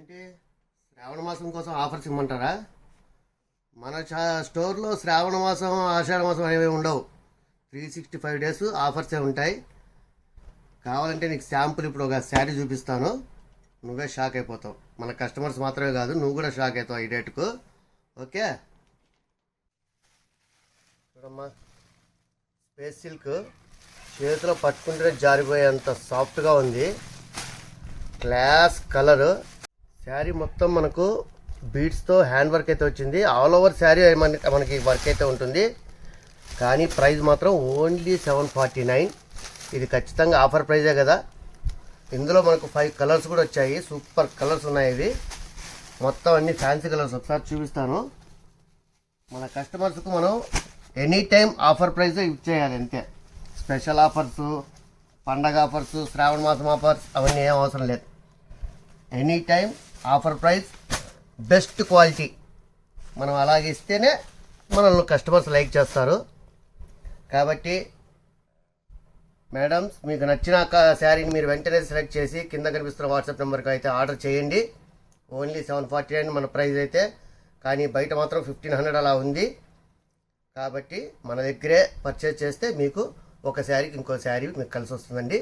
ఏంటి శ్రావణ మాసం కోసం ఆఫర్స్ ఇమ్మంటారా? మన స్టోర్లో శ్రావణ మాసం ఆషాఢ మాసం అనేవి ఉండవు. 365 డేస్ ఆఫర్సే ఉంటాయి. కావాలంటే నీకు శాంపుల్ ఇప్పుడు ఒక శారీ చూపిస్తాను, నువ్వే షాక్ అయిపోతావు. మన కస్టమర్స్ మాత్రమే కాదు, నువ్వు కూడా షాక్ అవుతావు ఈ డేట్కు. ఓకే, చూడమ్మా, స్పేస్ సిల్క్ చేతిలో పట్టుకుంటే జారిపోయేంత సాఫ్ట్గా ఉంది. Class colour. శారీ మొత్తం మనకు బీడ్స్తో హ్యాండ్ వర్క్ అయితే వచ్చింది. ఆల్ ఓవర్ శారీ మనకి వర్క్ అయితే ఉంటుంది. కానీ ప్రైస్ మాత్రం ఓన్లీ 749. ఇది ఖచ్చితంగా ఆఫర్ ప్రైజే కదా. ఇందులో మనకు 5 కలర్స్ కూడా వచ్చాయి. సూపర్ కలర్స్ ఉన్నాయి. ఇవి మొత్తం అన్ని ఫ్యాన్సీ కలర్స్. ఒకసారి చూపిస్తాను. మన కస్టమర్స్కు మనం ఎనీ టైం ఆఫర్ ప్రైజ్ ఇచ్చేయాలి అంతే. స్పెషల్ ఆఫర్స్, పండగ ఆఫర్స్, శ్రావణ మాసం ఆఫర్స్ అవన్నీ ఏం అవసరం లేదు. Any time offer price, best quality. మనం అలాగే ఇస్తేనే మనల్ని కస్టమర్స్ లైక్ చేస్తారు. కాబట్టి మేడమ్స్, మీకు నచ్చిన శారీని మీరు వెంటనే సెలెక్ట్ చేసి కింద కనిపిస్తున్న వాట్సాప్ నెంబర్కి అయితే ఆర్డర్ చేయండి. ఓన్లీ 749 మన ప్రైస్ అయితే. కానీ బయట మాత్రం 1500 అలా ఉంది. కాబట్టి మన దగ్గరే పర్చేజ్ చేస్తే మీకు ఒక శారీకి ఇంకో శారీ మీకు కలిసి వస్తుందండి.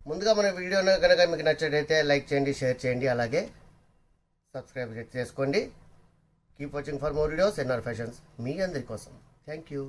ముందుగా మన వీడియోను కనుక మీకు నచ్చినట్లయితే లైక్ చేయండి, షేర్ చేయండి, అలాగే సబ్స్క్రైబ్ చేసుకోండి. Keep watching for more videos. NR fashions మీ అందరి కోసం. Thank you.